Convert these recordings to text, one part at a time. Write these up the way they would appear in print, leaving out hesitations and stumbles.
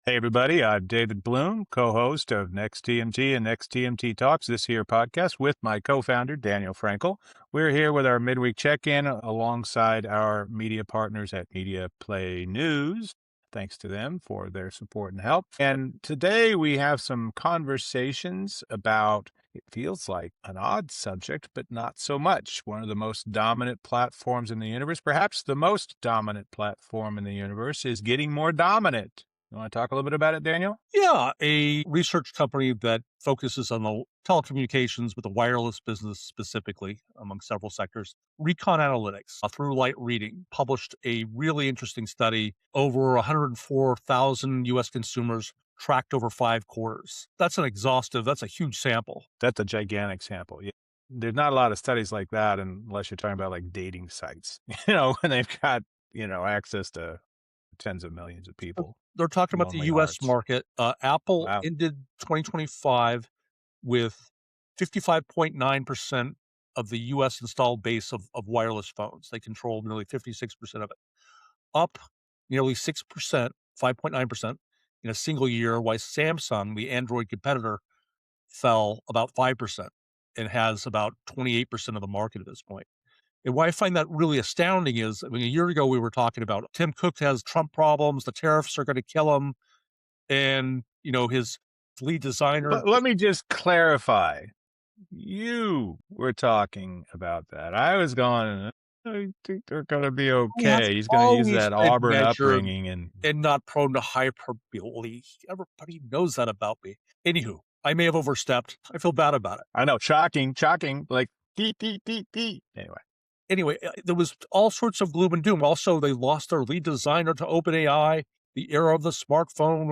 Hey, everybody. I'm David Bloom, co-host of Next TMT and Next TMT Talks, this here podcast with my co-founder, Daniel Frankel. We're here with our midweek check-in alongside our media partners at Media Play News. Thanks to them for their support and help. And today we have some conversations about, it feels like an odd subject, but not so much. One of the most dominant platforms in the universe, perhaps the most dominant platform in the universe, is getting more dominant. You want to talk a little bit about it, Daniel? Yeah, a research company that focuses on the telecommunications with the wireless business specifically, among several sectors. Recon Analytics, through light reading, published a really interesting study. Over 104,000 US consumers tracked over 5 quarters. That's a huge sample. That's a gigantic sample. Yeah. There's not a lot of studies like that unless you're talking about like dating sites, when they've got, access to tens of millions of people, They're talking about the lonely US hearts. market. Apple Wow. ended 2025 with 55.9% of the US installed base of wireless phones. They control nearly 56% of it, up nearly 6%, 5.9% in a single year, while Samsung, the Android competitor, fell about 5% and has about 28% of the market at this point. And why I find that really astounding is, a year ago we were talking about Tim Cook has Trump problems, the tariffs are going to kill him, and his lead designer. Let me just clarify. You were talking about that. I was going, I think they're going to be He has okay. He's going to use always that been Auburn measured upbringing and and not prone to hyperbole. Everybody knows that about me. Anywho, I may have overstepped. I feel bad about it. I know, shocking, like dee, dee, dee, dee. Anyway, there was all sorts of gloom and doom. Also, they lost their lead designer to OpenAI. The era of the smartphone,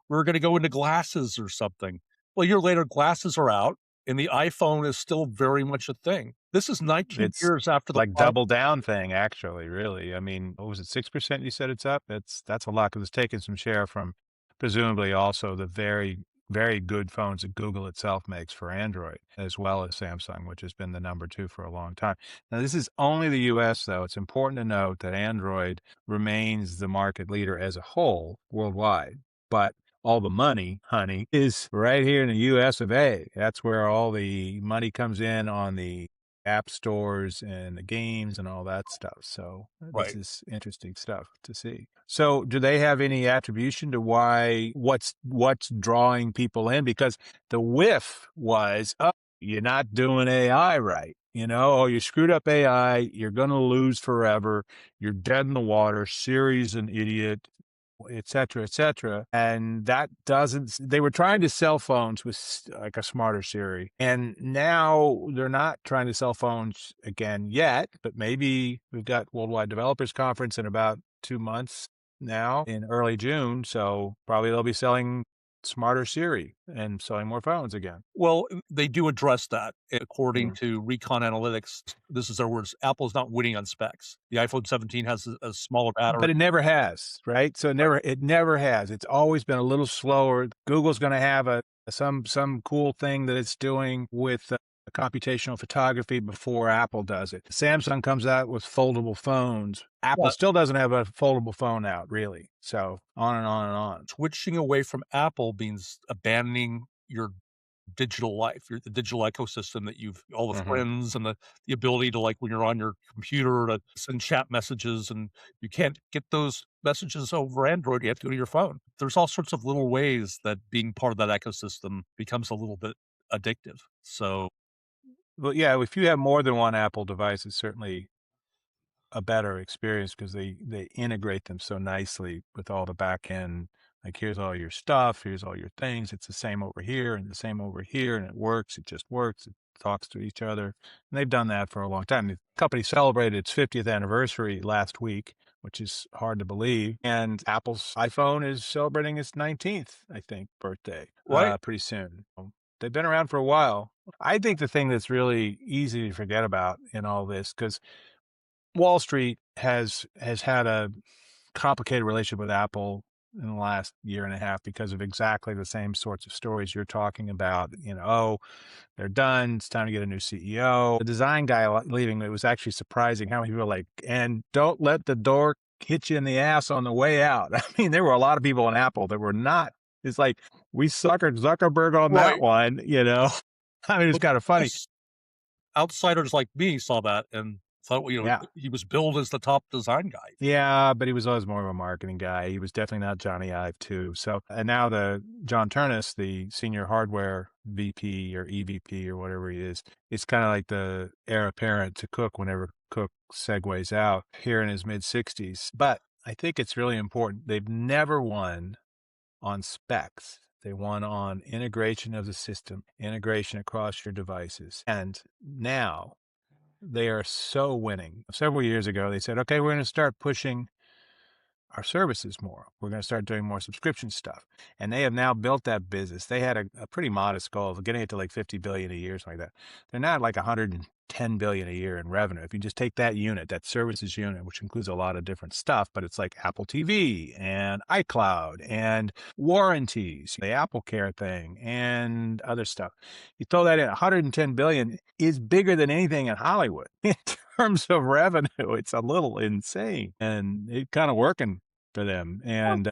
we're going to go into glasses or something. Well, a year later, glasses are out, and the iPhone is still very much a thing. This is 19 It's years after the like product. double down thing, actually, really. I mean, what was it, 6% you said it's up? That's a lot because it's taking some share from presumably also the very, very good phones that Google itself makes for Android, as well as Samsung, which has been the number two for a long time. Now, this is only the US, though. It's important to note that Android remains the market leader as a whole worldwide. But all the money, honey, is right here in the US of A. That's where all the money comes in on the app stores and the games and all that stuff. So this Right. is interesting stuff to see. So do they have any attribution to what's drawing people in? Because the whiff was, oh, you're not doing AI right. Oh, you screwed up AI. You're going to lose forever. You're dead in the water. Siri's an idiot, et cetera, et cetera. And that doesn't, they were trying to sell phones with like a smarter Siri. And now they're not trying to sell phones again yet, but maybe we've got Worldwide Developers Conference in about 2 months now in early June. So probably they'll be selling smarter Siri and selling more phones again. Well, they do address that. According Mm. to Recon Analytics, this is their words, Apple's not winning on specs. The iPhone 17 has a smaller battery. But it never has, right? So it never has. It's always been a little slower. Google's going to have some cool thing that it's doing with computational photography before Apple does it. Samsung comes out with foldable phones. Apple Yeah, still doesn't have a foldable phone out, really. So on and on and on. switching away from Apple means abandoning your digital life, the digital ecosystem that you've all the Hmm. friends and the ability to, like, when you're on your computer to send chat messages, and you can't get those messages over Android, you have to go to your phone. There's all sorts of little ways that being part of that ecosystem becomes a little bit addictive. So, But yeah, if you have more than one Apple device, it's certainly a better experience because they integrate them so nicely with all the back end. Like, here's all your stuff, here's all your things. It's the same over here and the same over here, and it works. It just works. It talks to each other. And they've done that for a long time. The company celebrated its 50th anniversary last week, which is hard to believe. And Apple's iPhone is celebrating its 19th, I think, birthday right? pretty soon. They've been around for a while. I think the thing that's really easy to forget about in all this, because Wall Street has had a complicated relationship with Apple in the last year and a half because of exactly the same sorts of stories you're talking about. Oh, they're done. It's time to get a new CEO. The design guy leaving, it was actually surprising how many people were like, and don't let the door hit you in the ass on the way out. I mean, there were a lot of people in Apple that were not. It's like we suckered Zuckerberg on that Right. one, you know. I mean, it's But kind of I funny. guess outsiders like me saw that and thought, Yeah. he was billed as the top design guy. Yeah, but he was always more of a marketing guy. He was definitely not Johnny Ive too. So, and now the John Turnus, the senior hardware VP or EVP or whatever he is kind of like the heir apparent to Cook whenever Cook segues out here in his mid 60s. But I think it's really important. They've never won on specs. They won on integration of the system, integration across your devices. And now they are so winning. Several years ago, they said, okay, we're going to start pushing our services more. We're going to start doing more subscription stuff. And they have now built that business. They had a pretty modest goal of getting it to like 50 billion a year, something like that. They're now at like 110 billion a year in revenue. If you just take that unit, that services unit, which includes a lot of different stuff, but it's like Apple TV and iCloud and warranties, the Apple Care thing and other stuff. You throw that in, 110 billion is bigger than anything in Hollywood. In terms of revenue, it's a little insane, and it's kind of working for them. Well, And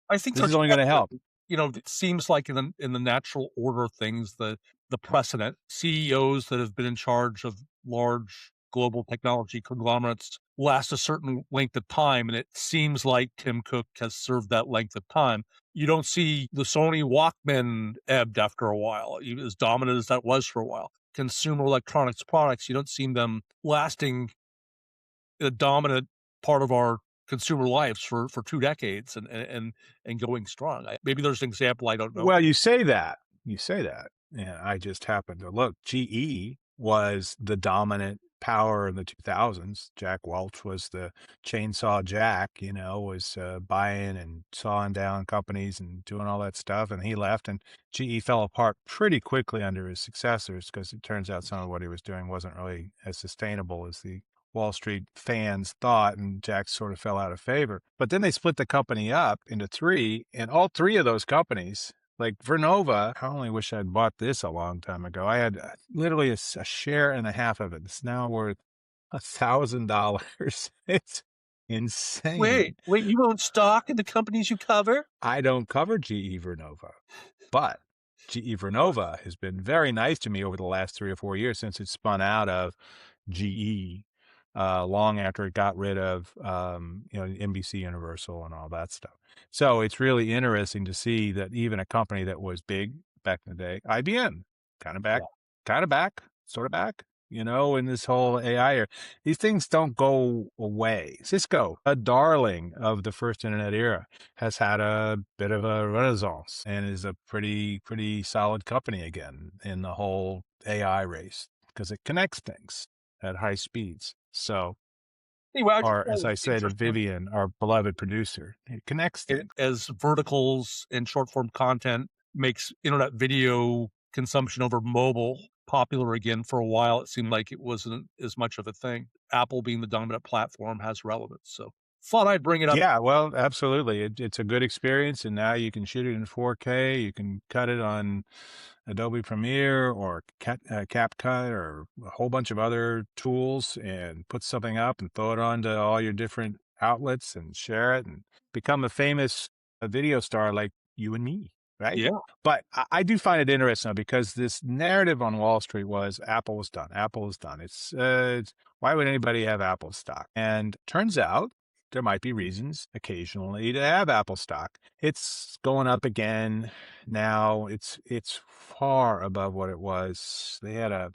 I think this is there's only going to help. it seems like in the natural order of things, the precedent, CEOs that have been in charge of large global technology conglomerates last a certain length of time, and it seems like Tim Cook has served that length of time. You don't see the Sony Walkman ebbed after a while, even as dominant as that was for a while. Consumer electronics products, you don't see them lasting a dominant part of our consumer lives for 2 decades and going strong. Maybe there's an example I don't know. Well, you say that, and I just happened to look. GE was the dominant power in the 2000s. Jack Welch was the chainsaw Jack, was buying and sawing down companies and doing all that stuff. And he left, and GE fell apart pretty quickly under his successors because it turns out some of what he was doing wasn't really as sustainable as the Wall Street fans thought, and Jack sort of fell out of favor. But then they split the company up into three, and all three of those companies, like Vernova, I only wish I'd bought this a long time ago. I had literally a share and a half of it. It's now worth $1,000. It's insane. Wait, you own stock in the companies you cover? I don't cover GE Vernova, but GE Vernova has been very nice to me over the last 3 or 4 years since it spun out of GE, long after it got rid of, NBC Universal and all that stuff. So it's really interesting to see that even a company that was big back in the day, IBM, kind of back, Yeah. sort of back, in this whole AI era. These things don't go away. Cisco, a darling of the first internet era, has had a bit of a renaissance and is a pretty solid company again in the whole AI race because it connects things at high speeds. So, Anyway, I just or thought as it was I say to interesting Vivian, our beloved producer, it connects things. as verticals and short form content makes internet video consumption over mobile popular again. For a while, it seemed like it wasn't as much of a thing. Apple being the dominant platform has relevance. So thought I'd bring it up. Yeah, well, absolutely. It's a good experience, and now you can shoot it in 4K. You can cut it on Adobe Premiere or CapCut or a whole bunch of other tools and put something up and throw it onto all your different outlets and share it and become a famous video star like you and me, right? Yeah. But I do find it interesting because this narrative on Wall Street was Apple is done. Apple is done. Why would anybody have Apple stock? And turns out there might be reasons occasionally to have Apple stock. It's going up again now. It's far above what it was. They had a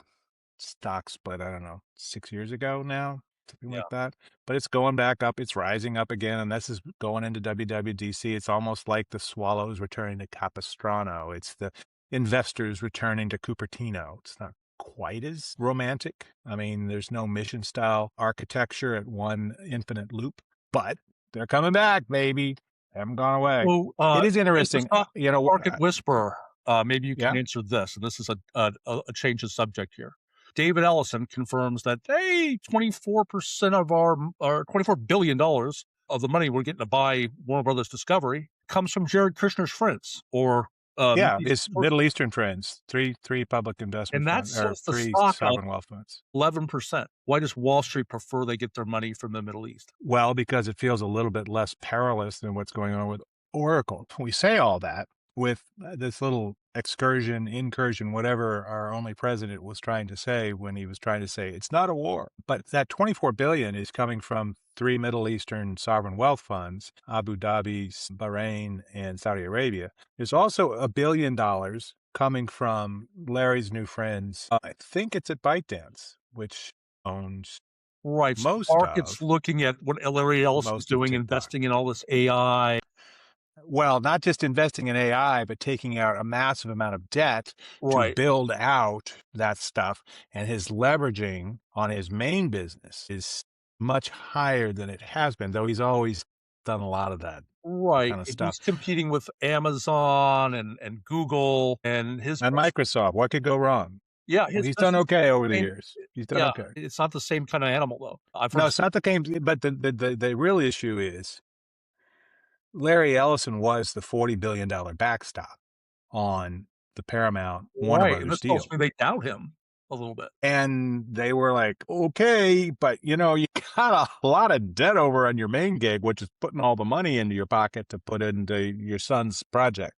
stock split, I don't know, 6 years ago now, something Yeah. like that. But it's going back up. It's rising up again, and this is going into WWDC. It's almost like the swallows returning to Capistrano. It's the investors returning to Cupertino. It's not quite as romantic. I mean, there's no mission style architecture at one infinite loop, but they're coming back, baby. They haven't gone away. So, It is as the interesting, stock market whisperer, maybe you can yeah. answer this. And this is a change of subject here. David Ellison confirms that, hey, 24% of our $24 billion of the money we're getting to buy Warner Brothers Discovery comes from Jared Kushner's friends or Yeah, Middle East it's sources, Middle Eastern friends, three public and investment that funds or sells the three stock up sovereign wealth funds. 11%. Why does Wall Street prefer they get their money from the Middle East? Well, because it feels a little bit less perilous than what's going on with Oracle. We say all that with this little incursion, whatever our only president was trying to say when he was trying to say it's not a war. But that 24 billion is coming from three Middle Eastern sovereign wealth funds, Abu Dhabi, Bahrain, and Saudi Arabia. There's also $1 billion coming from Larry's new friends. I think it's at ByteDance, which owns Right, so the most market's of looking at what Larry Ellison's most of doing, TikTok. investing in all this AI. Well, not just investing in AI, but taking out a massive amount of debt to Right, build out that stuff. And his leveraging on his main business is much higher than it has been, though he's always done a lot of that right, kind of and stuff. he's competing with Amazon and Google, and his And Microsoft, what could go wrong? yeah, Well, his he's done business is okay over the the same. years. He's done Yeah, okay. it's not the same kinda animal, though. I've heard No, of it's not the game, but the real issue is Larry Ellison was the $40 billion backstop on the Paramount Warner right, and Brothers this tells deal. me they doubt him a little bit. And they were like, okay, but you know, you got a lot of debt over on your main gig, which is putting all the money into your pocket to put into your son's project.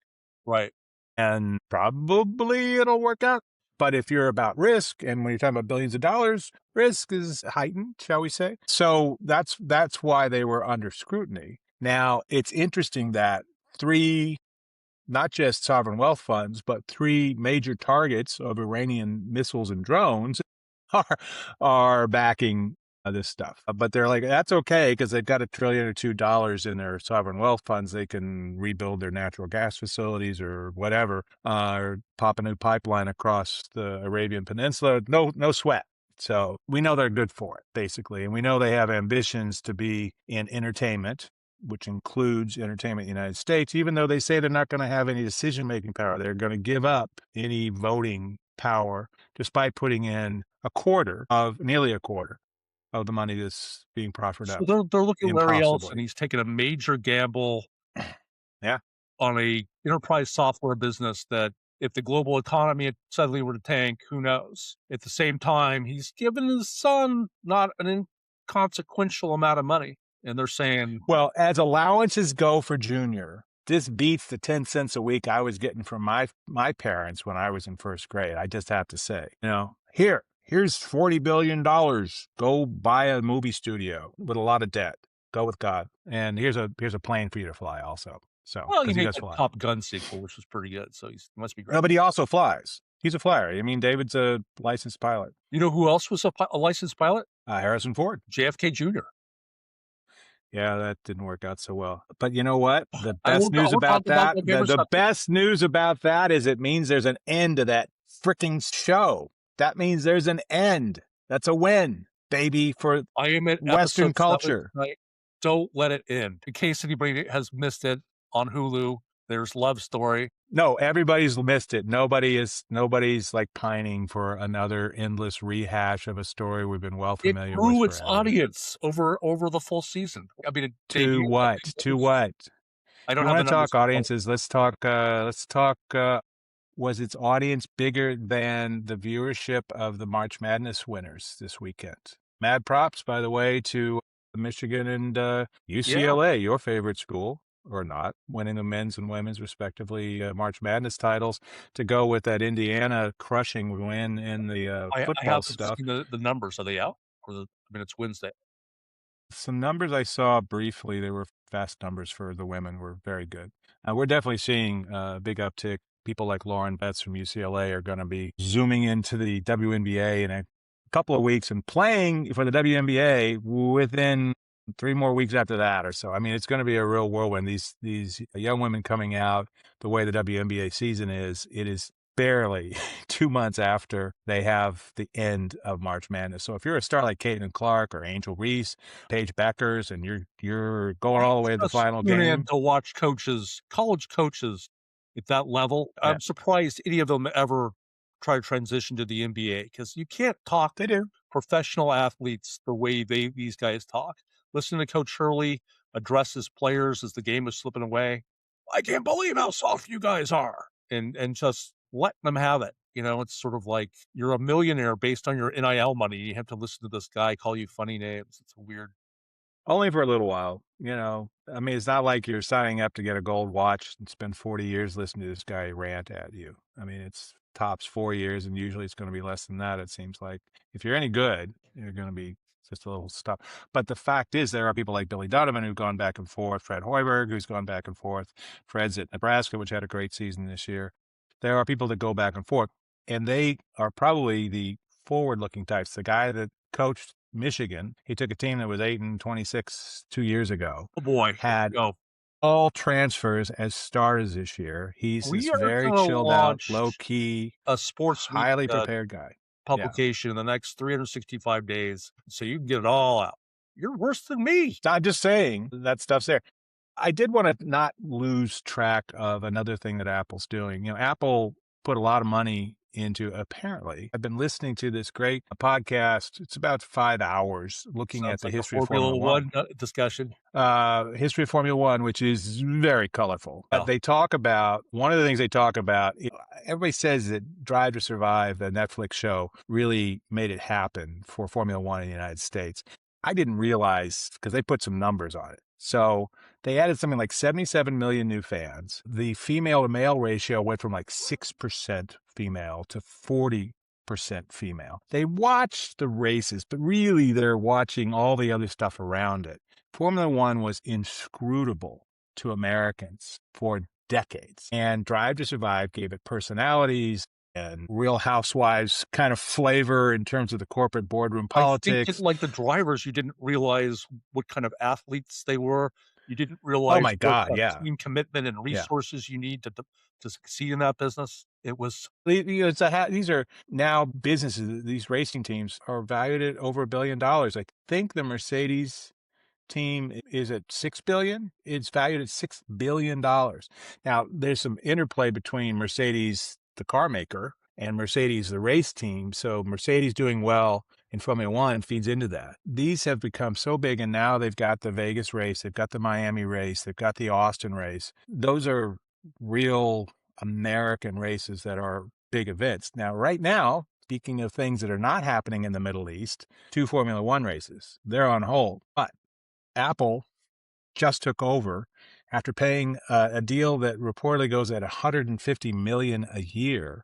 Right. And probably it'll work out. But if you're about risk, and when you're talking about billions of dollars, risk is heightened, shall we say? So that's why they were under scrutiny. Now it's interesting that three not just sovereign wealth funds, but three major targets of Iranian missiles and drones are are backing this stuff. But they're like, that's okay because they've got $1 trillion or $2 in their sovereign wealth funds. They can rebuild their natural gas facilities or whatever, or pop a new pipeline across the Arabian Peninsula. No sweat. So we know they're good for it, basically. And we know they have ambitions to be in entertainment, which includes entertainment in the United States, even though they say they're not going to have any decision-making power. They're going to give up any voting power just by putting in nearly a quarter of the money that's being proffered So up they're looking at Larry Ellison, impossibly. he's taken a major gamble Yeah. on a enterprise software business that if the global economy suddenly were to tank, who knows? At the same time, he's given his son not an inconsequential amount of money, and they're saying, Well, as allowances go for Junior, this beats the 10 cents a week I was getting from my parents when I was in first grade. I just have to say, here's $40 billion. Go buy a movie studio with a lot of debt. Go with God. And here's a plane for you to fly also. So, well, he because he made does that fly. Top Gun sequel, which was pretty good, so he must be No, great. but he also flies. He's a flyer. I mean, David's a licensed pilot. You know who else was a licensed pilot? Harrison Ford. JFK Jr. Yeah, that didn't work out so well. But you know what? The I best news we'll talk about about that, the bigger the subject. best news about that is it means there's an end to that freaking show. That means there's an end. That's a win, baby, for I am at Western episode 7 culture. tonight. Don't let it end. In case anybody has missed it on Hulu, there's Love Story. No, everybody's missed it. Nobody's like pining for another endless rehash of a story we've been well It familiar with grew its forever. audience over the full season. I mean, it To debuted a what? big To boost. what? I If don't you have the want to numbers talk in front of audiences, let's talk. Was its audience bigger than the viewership of the March Madness winners this weekend? Mad props, by the way, to Michigan and me. Yeah, UCLA, your favorite school, or not, winning the men's and women's, respectively, March Madness titles, to go with that Indiana crushing win in the I football haven't stuff. seen the numbers. Are they out? I mean, it's Wednesday. Some numbers I saw briefly, they were fast numbers for the women, were very good. We're definitely seeing a big uptick. People like Lauren Betts from UCLA are going to be zooming into the WNBA in a couple of weeks and playing for the WNBA within 3 more weeks after that or so. I mean, it's going to be a real whirlwind. These young women coming out the way the WNBA season is, it is barely 2 months after they have the end of March Madness. So if you're a star like Caitlin Clark or Angel Reese, Paige Beckers, and you're going I all the way to the just final tune in game, to watch college coaches at that level. yeah, I'm surprised any of them ever try to transition to the NBA because you can't talk they do. professional athletes the way these guys talk. Listen to Coach Hurley address his players as the game is slipping away. I can't believe how soft you guys are. and just letting them have it. It's sort of like you're a millionaire based on your NIL money. You have to listen to this guy call you funny names. It's weird. Only for a little while, you know? I mean, it's not like you're signing up to get a gold watch and spend 40 years listening to this guy rant at you. I mean, it's tops 4 years, and usually it's gonna be less than that, it seems like. If you're any good, you're gonna be just a little stuff. But the fact is there are people like Billy Donovan who've gone back and forth, Fred Hoiberg, who's gone back and forth, Fred's at Nebraska, which had a great season this year. There are people that go back and forth, and they are probably the forward-looking types. The guy that coached Michigan, he took a team that was 8-26 2 years ago, Oh boy, here we had go. all transfers as starters this year. He's We this are very going to chilled out, launch low key, a Sports Week highly prepared guy. Yeah. publication in the next 365 days, so you can get it all out. You're worse than me. I'm just saying that stuff's there. I did want to not lose track of another thing that Apple's doing. You know, Apple put a lot of money into, apparently. I've been listening to this great podcast. It's about 5 hours looking at Sounds the like a history of Formula Formula One. One discussion. History of Formula One, which is very colorful. Yeah. They talk about, one of the things they talk about, everybody says that Drive to Survive, the Netflix show, really made it happen for Formula One in the United States. I didn't realize, because they put some numbers on it. So they added something like 77 million new fans. The female to male ratio went from like 6% female to 40% female. They watch the races, but really they're watching all the other stuff around it. Formula One was inscrutable to Americans for decades, and Drive to Survive gave it personalities and Real Housewives kind of flavor in terms of the corporate boardroom I politics. think, like the drivers, you didn't realize what kind of athletes they were. You didn't Oh realize my what God, yeah. team commitment and Yeah. resources you need to succeed in that business. It was These are now businesses. These racing teams are valued at over $1 billion. I think the Mercedes team is at $6 billion. It's valued at $6 billion. Now, there's some interplay between Mercedes, the car maker, and Mercedes, the race team. So Mercedes doing well in Formula One feeds into that. These have become so big, and now they've got the Vegas race, they've got the Miami race, they've got the Austin race. Those are real American races that are big events. Now, right now, speaking of things that are not happening in the Middle East, 2 Formula One races, they're on hold. But Apple just took over after paying a deal that reportedly goes at $150 million a year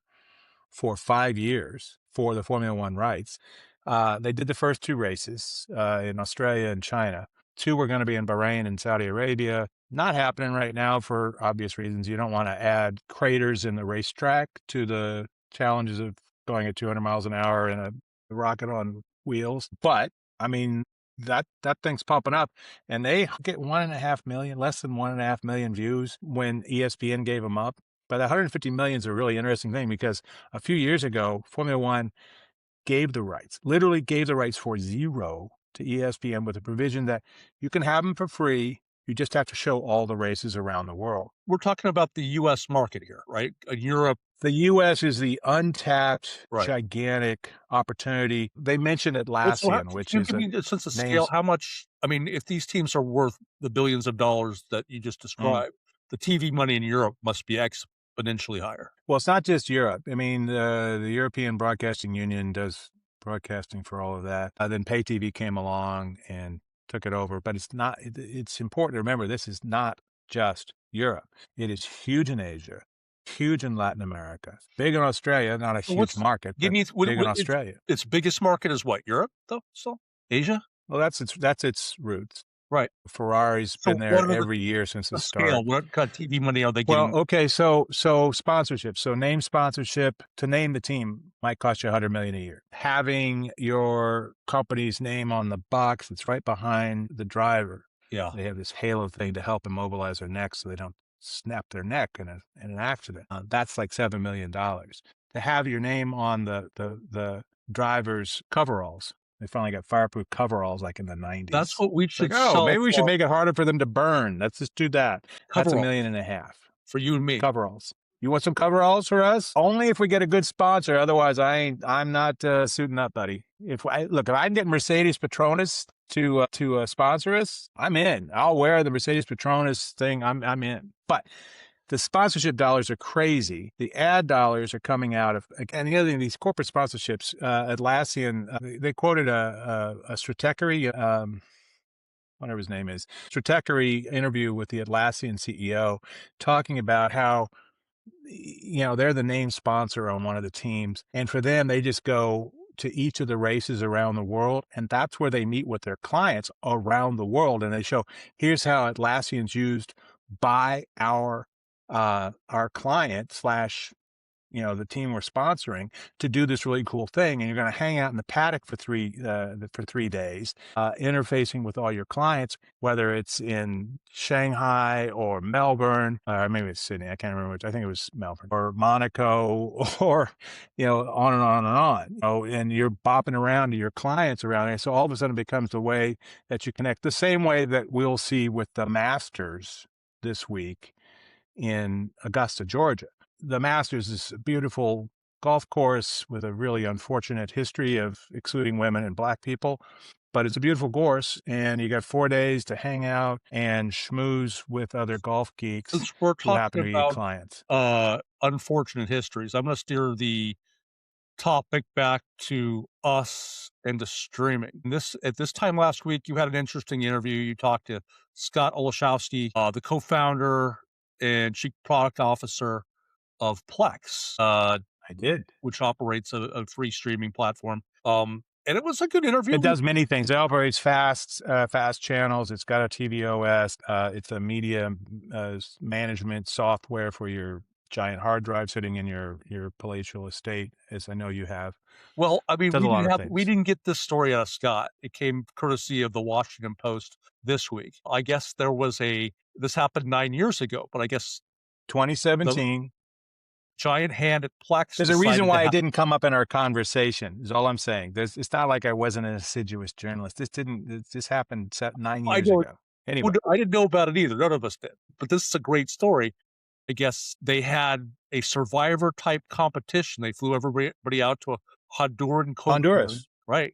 for 5 years for the Formula One rights. They did the first 2 races in Australia and China. 2 were going to be in Bahrain and Saudi Arabia. Not happening right now for obvious reasons. You don't want to add craters in the racetrack to the challenges of going at 200 miles an hour in a rocket on wheels. But I mean, that thing's pumping up, and they get 1.5 million, less than 1.5 million views when ESPN gave them up. But 150 million is a really interesting thing, because a few years ago, Formula One gave the rights, literally gave the rights for zero to ESPN with a provision that you can have them for free. You just have to show all the races around the world. We're talking about the U.S. market here, right? Europe. The U.S. is the untapped, Right. gigantic opportunity. They mentioned Atlassian, which can you is give me a sense of names. scale? How much? I mean, if these teams are worth the billions of dollars that you just described, the TV money in Europe must be exponentially higher. Well, it's not just Europe. I mean, the European Broadcasting Union does broadcasting for all of that. Then pay TV came along and took it over. But it's not. It's important to remember, this is not just Europe. It is huge in Asia, huge in Latin America, big in Australia. Not a huge market, but big in Australia. Its biggest market is what? Europe, though. So Asia. Well, that's its roots. Right. Ferrari's been there every year since the start. What kind of TV money are they getting? Well, okay, so sponsorship. So name sponsorship, to name the team, might cost you $100 million a year. Having your company's name on the box that's right behind the driver. Yeah. They have this halo thing to help immobilize their neck so they don't snap their neck in an accident. That's like $7 million. To have your name on the driver's coveralls. They finally got fireproof coveralls like in the 90s. That's what we should sell. Maybe we should make it harder for them to burn. Let's just do that. That's $1.5 million. For you and me. Coveralls. You want some coveralls for us? Only if we get a good sponsor. Otherwise, I'm not suiting up, buddy. If I can get Mercedes Petronas to sponsor us, I'm in. I'll wear the Mercedes Petronas thing. I'm in. But the sponsorship dollars are crazy. The ad dollars are coming out of, and the other thing, these corporate sponsorships, Atlassian, they quoted a Stratechery, whatever his name is, Stratechery interview with the Atlassian CEO talking about how, they're the name sponsor on one of the teams. And for them, they just go to each of the races around the world. And that's where they meet with their clients around the world. And they show, here's how Atlassian's used by our client slash, the team we're sponsoring to do this really cool thing. And you're going to hang out in the paddock for 3 days, interfacing with all your clients, whether it's in Shanghai or Melbourne, or maybe it's Sydney. I can't remember which. I think it was Melbourne or Monaco or, on and on and on. And you're bopping around to your clients around there. So all of a sudden it becomes the way that you connect, the same way that we'll see with the Masters this week in Augusta, Georgia. The Masters is a beautiful golf course with a really unfortunate history of excluding women and black people, but it's a beautiful course, and you got 4 days to hang out and schmooze with other golf geeks Since we're who happen talking to be about clients. unfortunate histories, I'm going to steer the topic back to us and to streaming. At this time last week, you had an interesting interview. You talked to Scott Olszewski, the co-founder and chief product officer of Plex, I did. which operates a free streaming platform. And it was a good interview. It does many things. It operates fast channels. It's got a TVOS. It's a media management software for your giant hard drive sitting in your palatial estate, as I know you have. Well, I mean, Does a lot of we things. didn't get this story out of Scott. It came courtesy of the Washington Post this week. I guess this happened 9 years ago, but I guess the 2017. giant hand at Plex There's a reason decided to why it didn't come up in our conversation, is all I'm saying. It's not like I wasn't an assiduous journalist. This happened 9 I years don't, ago. Anyway, I didn't know about it either. None of us did. But this is a great story. I guess they had a survivor type competition. They flew everybody out to a Honduran coast, Honduras. right?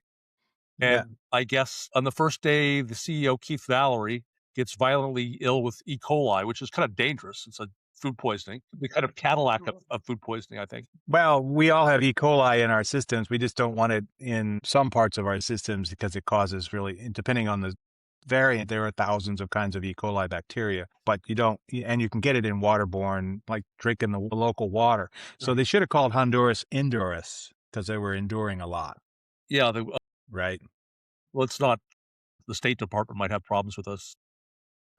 Yeah. And I guess on the first day, the CEO, Keith Valerie, gets violently ill with E. coli, which is kind of dangerous. It's a food poisoning, the kind of Cadillac of food poisoning, I think. Well, we all have E. coli in our systems. We just don't want it in some parts of our systems because it causes really, depending on the variant, there are thousands of kinds of E. coli bacteria, but you don't, and you can get it in waterborne, like drinking the local water. So they should have called Honduras Indurus because they were enduring a lot, Yeah, right? well, it's not. The State Department might have problems with us.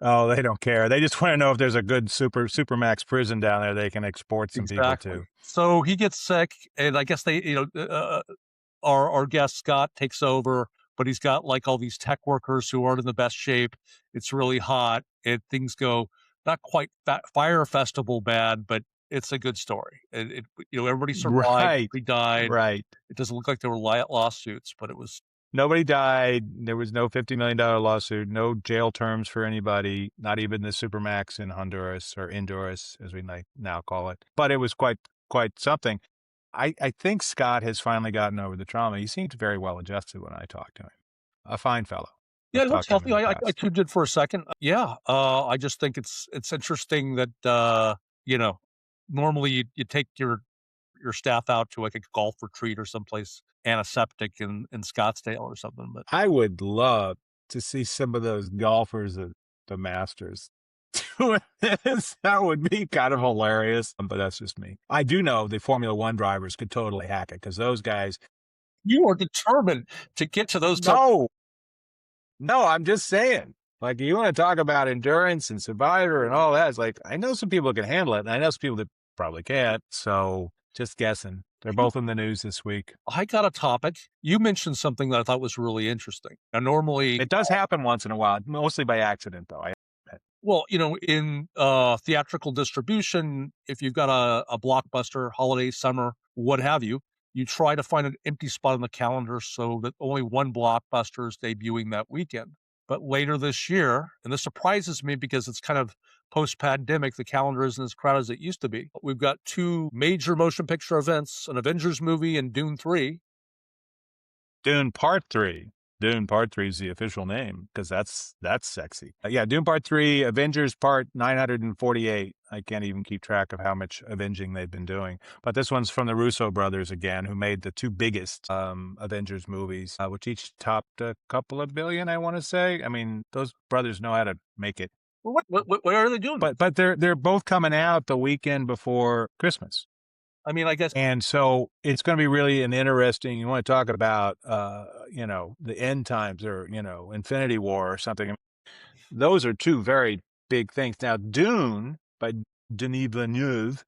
Oh, they don't care. They just want to know if there's a good supermax prison down there they can export some people to. So he gets sick, and I guess our guest Scott takes over, but he's got like all these tech workers who aren't in the best shape. It's really hot, and things go not quite fire festival bad, but it's a good story. Everybody survived. Right. He died. Right. It doesn't look like there were lawsuits, but it was. Nobody died. There was no $50 million lawsuit, no jail terms for anybody, not even the Supermax in Honduras, or Indurus, as we now call it. But it was quite something. I think Scott has finally gotten over the trauma. He seemed very well adjusted when I talked to him. A fine fellow. Yeah, it looks healthy. I tuned in for a second. Yeah, I just think it's interesting that normally you take your staff out to like a golf retreat or someplace antiseptic in Scottsdale or something. But I would love to see some of those golfers at the Masters doing this. That would be kind of hilarious, but that's just me. I do know the Formula One drivers could totally hack it because those guys. You are determined to get to those. No, I'm just saying. Like, you want to talk about endurance and survivor and all that. It's like, I know some people can handle it, and I know some people that probably can't. So just guessing. They're both in the news this week. I got a topic. You mentioned something that I thought was really interesting. Now, normally it does happen once in a while, mostly by accident, though. Well, in theatrical distribution, if you've got a blockbuster, holiday, summer, what have you, you try to find an empty spot on the calendar so that only one blockbuster is debuting that weekend. But later this year, and this surprises me because it's kind of post-pandemic, the calendar isn't as crowded as it used to be. We've got two major motion picture events, an Avengers movie and Dune 3. Dune Part 3. Dune Part 3 is the official name because that's sexy. Yeah, Dune Part 3, Avengers Part 948. I can't even keep track of how much avenging they've been doing. But this one's from the Russo brothers again, who made the two biggest Avengers movies, which each topped a couple of billion, I want to say. I mean, those brothers know how to make it. Well, what are they doing? But they're both coming out the weekend before Christmas. I mean, I guess. And so it's going to be really an interesting, you want to talk about, the end times or, Infinity War or something. Those are two very big things. Now, Dune by Denis Villeneuve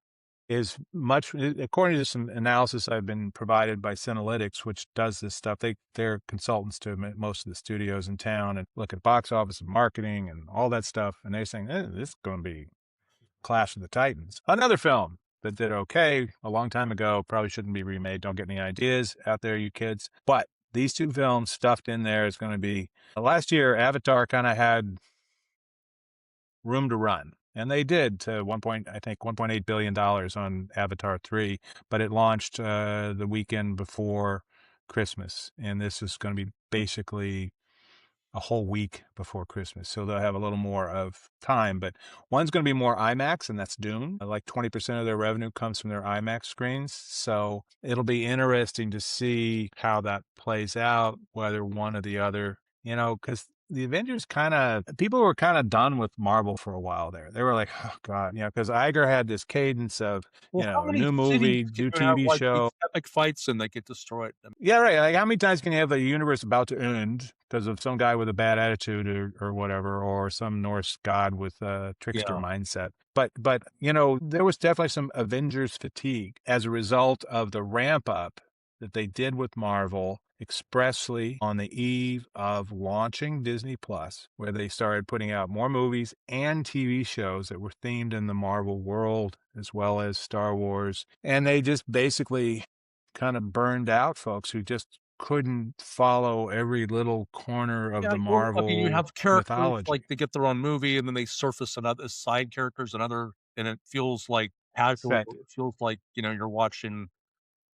is much, according to some analysis I've been provided by Synalytics, which does this stuff. They're consultants to most of the studios in town and look at box office and marketing and all that stuff. And they're saying, this is going to be Clash of the Titans. Another film that did okay a long time ago, probably shouldn't be remade. Don't get any ideas out there, you kids. But these two films stuffed in there is going to be, last year, Avatar kind of had room to run. And they did to $1.8 billion on Avatar 3, but it launched the weekend before Christmas. And this is going to be basically a whole week before Christmas. So they'll have a little more of time, but one's going to be more IMAX, and that's Dune. Like 20% of their revenue comes from their IMAX screens. So it'll be interesting to see how that plays out, whether one or the other, because the Avengers people were kind of done with Marvel for a while there. They were like, oh God, because Iger had this cadence of, Well, how many new cities movie, can new you have TV like show. these epic fights and they get destroyed? I mean, Yeah, right. Like, how many times can you have the universe about to end because of some guy with a bad attitude or whatever, or some Norse god with a trickster yeah. mindset? But there was definitely some Avengers fatigue as a result of the ramp up that they did with Marvel expressly on the eve of launching Disney Plus, where they started putting out more movies and TV shows that were themed in the Marvel world, as well as Star Wars. And they just basically kind of burned out folks who just couldn't follow every little corner of Yeah, the well, I mean, you Marvel have characters like mythology. they get their own movie and then they surface another side characters, and it feels like casual. Set. It feels like, you're watching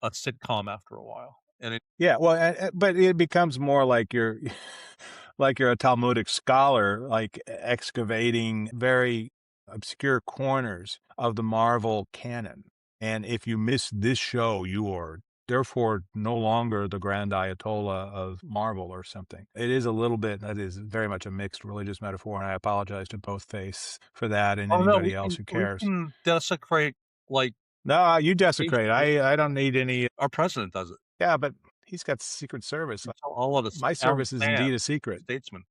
a sitcom after a while. And it Yeah, well, but it becomes more like you're like you're a Talmudic scholar, like excavating very obscure corners of the Marvel canon. And if you miss this show, you are therefore no longer the grand Ayatollah of Marvel or something. It is a little bit, that is very much a mixed religious metaphor, and I apologize to both faiths for that and oh no, anybody else who we cares. can desecrate like No, you desecrate. faithful. I don't need any. Our president does it. Yeah, but he's got Secret Service. We tell all of us My average service is man, indeed a secret. statesman.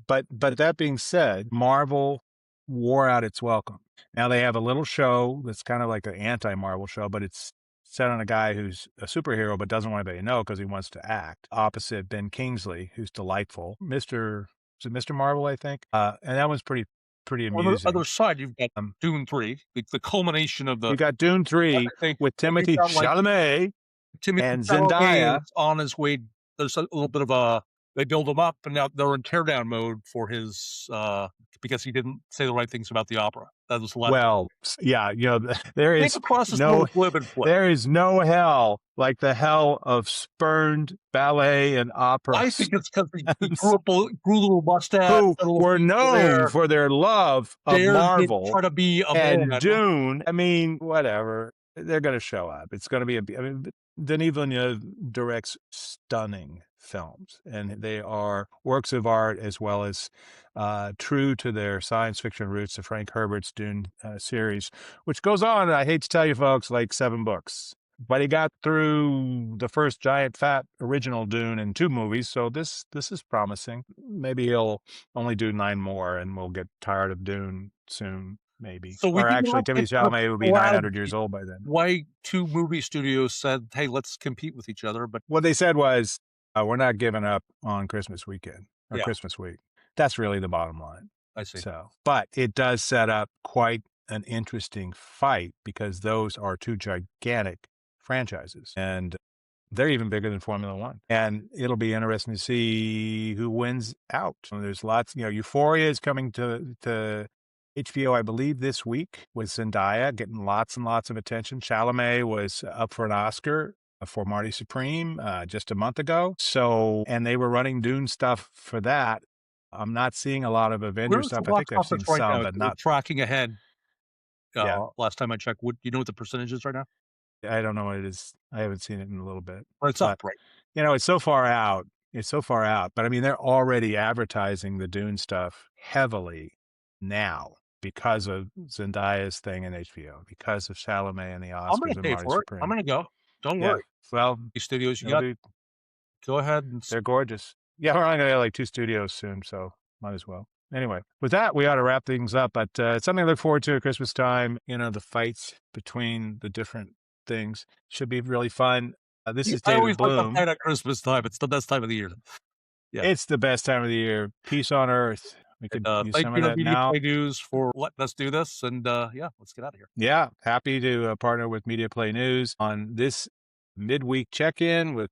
But that being said, Marvel wore out its welcome. Now they have a little show that's kind of like an anti-Marvel show, but it's set on a guy who's a superhero but doesn't want anybody to know because he wants to act. Opposite Ben Kingsley, who's delightful. Is it Mr. Marvel, I think? And that one's pretty On the other amusing. side, you've got Um, Dune 3, the culmination of you the got Dune 3 thing. with Then you've Timothy got like Chalamet Timothy and Chalamet Zendaya. is on his way. There's a little bit of they build him up, and now they're in teardown mode for his because he didn't say the right things about the opera. That was left. Well, yeah, there Came is across as more no glib and flip. there is no hell like the hell of spurned ballet and opera I think it's because he stars grew a little mustache, who had a little were facial known hair, for their love of dared to Marvel try to be a and man. Dune. I mean, whatever. They're going to show up. It's going to be I mean, Denis Villeneuve directs stunning films, and they are works of art as well as true to their science fiction roots of Frank Herbert's Dune series, which goes on, I hate to tell you folks, like 7 books. But he got through the first giant fat original Dune in 2 movies, so this is promising. Maybe he'll only do 9 more, and we'll get tired of Dune soon, maybe. So we Or did actually, not get Timothy to the Chalamet will be 900 years strategy old by then. why 2 movie studios said, "Hey, let's compete with each other," but What they said was, we're not giving up on Christmas weekend or yeah, Christmas week. That's really the bottom line. I see. So, but it does set up quite an interesting fight because those are 2 gigantic franchises, and they're even bigger than Formula One. And it'll be interesting to see who wins out. There's lots, Euphoria is coming to HBO, I believe, this week with Zendaya getting lots and lots of attention. Chalamet was up for an Oscar for Marty Supreme just a month ago. So, and they were running Dune stuff for that. I'm not seeing a lot of Avengers Where's the stuff. I box think I've office seen right some, now? but We're not. tracking ahead. Yeah, Last time I checked, do you know what the percentage is right now? I don't know what it is. I haven't seen it in a little bit, Well, it's but up, right? it's so far out. It's so far out. But I mean, they're already advertising the Dune stuff heavily now because of Zendaya's thing in HBO, because of Chalamet and the I'm gonna Oscars and pay Marty for it. I'm Supreme. gonna go. Don't Yeah. worry. Well, These studios you it'll got, be, go ahead and they're gorgeous. Yeah, we're only going to have like 2 studios soon, so might as well. Anyway, with that, we ought to wrap things up, but it's something to look forward to at Christmas time. The fights between the different things should be really fun. This is I David always like the Bloom. fight at Christmas time. It's the best time of the year. Yeah. It's the best time of the year. Peace on earth. We And could use thank some of you to that Media now. Play News for letting us do this. And yeah, let's get out of here. Yeah, happy to partner with Media Play News on this midweek check-in with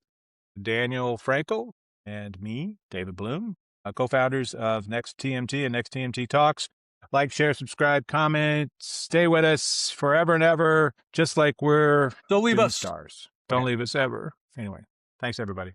Daniel Frankel and me, David Bloom, co-founders of Next TMT and Next TMT Talks. Like, share, subscribe, comment, stay with us forever and ever, just like we're Don't leave Dune us. stars. Okay. Don't leave us ever. Anyway, thanks everybody.